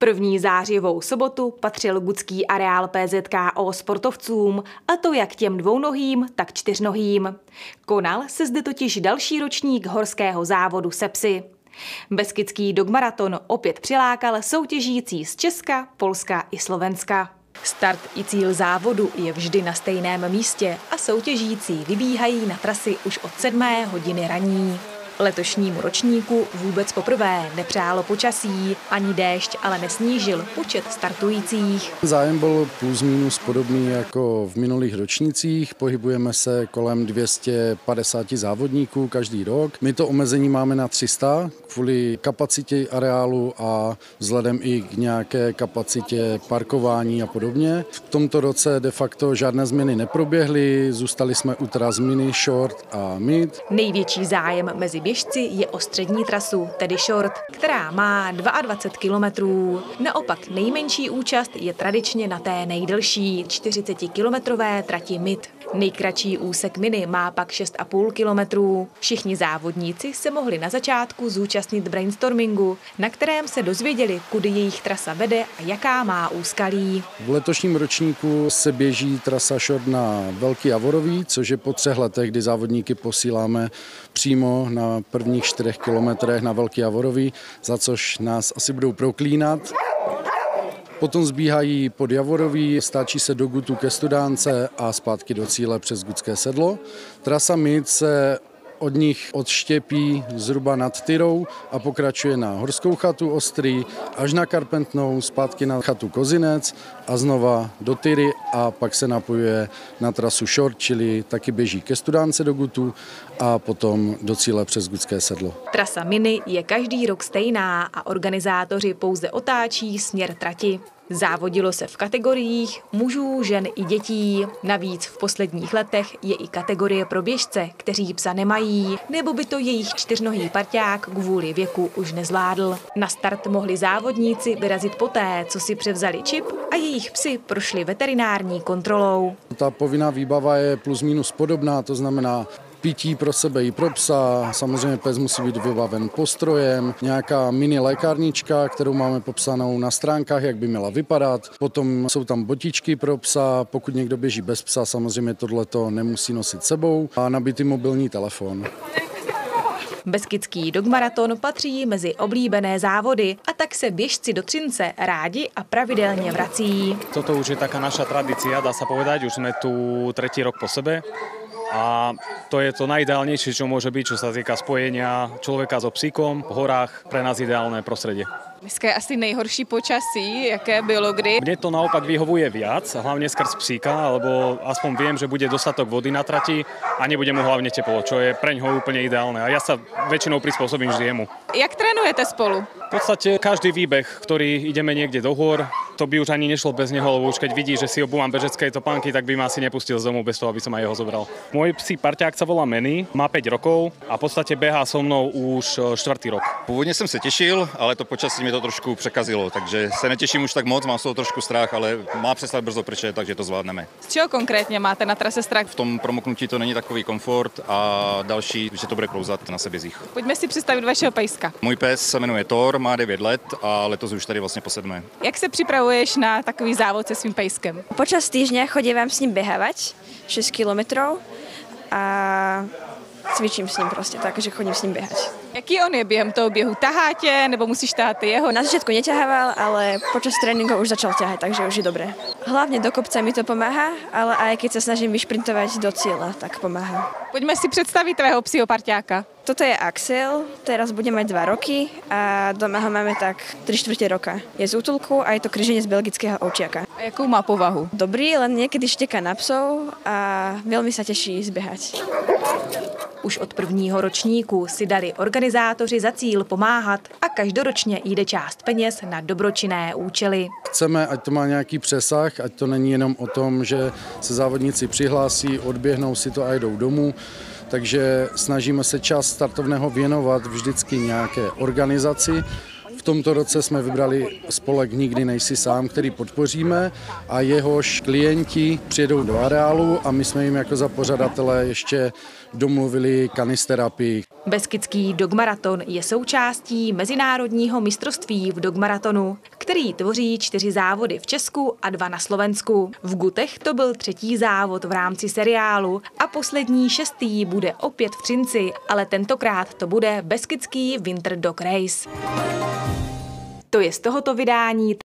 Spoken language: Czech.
První zářijovou sobotu patřil gutský areál PZKO sportovcům, a to jak těm dvounohým, tak čtyřnohým. Konal se zde totiž další ročník horského závodu se psy. Beskydský dogmaraton opět přilákal soutěžící z Česka, Polska i Slovenska. Start i cíl závodu je vždy na stejném místě a soutěžící vybíhají na trasy už od 7. hodiny ranní. Letošnímu ročníku vůbec poprvé nepřálo počasí, ani déšť ale nesnížil počet startujících. Zájem byl plus minus podobný jako v minulých ročnících. Pohybujeme se kolem 250 závodníků každý rok. My to omezení máme na 300 kvůli kapacitě areálu a vzhledem i k nějaké kapacitě parkování a podobně. V tomto roce de facto žádné změny neproběhly, zůstali jsme u tras mini, short a mid. Největší zájem mezi běžci je o střední trasu, tedy short, která má 22 kilometrů. Naopak nejmenší účast je tradičně na té nejdelší 40-kilometrové trati mid. Nejkratší úsek mini má pak 6,5 kilometrů. Všichni závodníci se mohli na začátku zúčastnit brainstormingu, na kterém se dozvěděli, kudy jejich trasa vede a jaká má úskalí. V letošním ročníku se běží trasa short na Velký Javorový, což je po 3 letech, kdy závodníky posíláme přímo na prvních 4 kilometrech na Velký Javorový, za což nás asi budou proklínat. Potom zbíhají pod Javorový, stáčí se do Gutu ke Studánce a zpátky do cíle přes Gutské sedlo. Trasa mid se od nich odštěpí zhruba nad Tyrou a pokračuje na Horskou chatu Ostrý, až na Karpentnou, zpátky na chatu Kozinec a znova do Tyry a pak se napojuje na trasu short, čili taky běží ke Studánce do Gutu a potom do cíle přes Gutské sedlo. Trasa mini je každý rok stejná a organizátoři pouze otáčí směr trati. Závodilo se v kategoriích mužů, žen i dětí. Navíc v posledních letech je i kategorie pro běžce, kteří psa nemají, nebo by to jejich čtyřnohý parťák kvůli věku už nezvládl. Na start mohli závodníci vyrazit poté, co si převzali čip a jejich psi prošli veterinární kontrolou. Ta povinná výbava je plus minus podobná, to znamená pití pro sebe i pro psa, samozřejmě pes musí být vybaven postrojem, nějaká mini lékárnička, kterou máme popsanou na stránkách, jak by měla vypadat. Potom jsou tam botičky pro psa, pokud někdo běží bez psa, samozřejmě tohleto nemusí nosit sebou a nabitý mobilní telefon. Beskydský dogmaraton patří mezi oblíbené závody a tak se běžci do Třince rádi a pravidelně vrací. Toto už je taká naša tradícia, dá sa povedať, už sme tu 3. rok po sebe. A to je to najideálnejšie, čo môže byť, čo sa týka spojenia človeka so psíkom. V horách pre nás ideálne prostredie. Dneska je asi nejhorší počasí, jaké bylo kdy. Mne to naopak vyhovuje viac, hlavne skrz psíka, lebo aspoň viem, že bude dostatok vody na trati a nebude mu hlavne teplo, čo je preňho úplne ideálne. A ja sa väčšinou prispôsobím vždy jemu. Jak trénujete spolu? V podstate každý výbeh, ktorý ideme niekde do hôr, to by už ani nešlo bez neho, lebo už keď vidí, že si obúvam bežecké topánky, tak by ma asi nepustil z domu bez toho, aby som aj jeho zobral. Môj psí parťák sa volá Manny, má 5 rokov a v podstate behá so mnou už 4. rok. Původně jsem se těšil, ale to počasí mě to trošku překazilo, takže se netěším už tak moc, mám z toho trošku strach, ale má přestat brzo pršet, takže to zvládneme. Z čeho konkrétně máte na trase strach? V tom promoknutí to není takový komfort a další, že to bude klouzat na sebězích. Pojďme si představit vašeho pejska. Můj pes se jmenuje Thor, má 9 let a letos už tady vlastně po 7. Jak se připravuješ na takový závod se svým pejskem? Počas týždňa chodím s ním behávať 6 kilometrov a cvičím s ním prostě tak, že chodím s ním běhat. Jaký on je během toho běhu? Tahá tě, nebo musíš tahat jeho? Na začátku neťahával, ale počas tréninku už začal ťahať, takže už je dobré. Hlavně do kopce mi to pomáhá, ale aj keď sa snažím vyšprintovať do cíle, tak pomáhá. Pojďme si představit tvého psího parťáka. Toto je Axel, teraz bude mať 2 roky a doma ho máme tak 3/4 roka. Je z útulku a je to kryženec belgického ovčiaka. A jakou má povahu? Dobrý, len niekedy šteká na psov a veľmi sa teší zbehať. Už od prvního ročníku si dali organizátoři za cíl pomáhat a každoročně jde část peněz na dobročinné účely. Chceme, ať to má nějaký přesah, ať to není jenom o tom, že se závodníci přihlásí, odběhnou si to a jdou domů. Takže snažíme se část startovného věnovat vždycky nějaké organizaci. V tomto roce jsme vybrali spolek Nikdy nejsi sám, který podpoříme a jehož klienti přijedou do areálu a my jsme jim jako za pořadatele ještě domluvili kanisterapii. Beskydský dogmaraton je součástí mezinárodního mistrovství v dogmaratonu. který tvoří 4 závody v Česku a 2 na Slovensku. V Gutech to byl 3. závod v rámci seriálu a poslední 6. bude opět v Třinci, ale tentokrát to bude Beskydský Winter Dog Race. To je z tohoto vydání.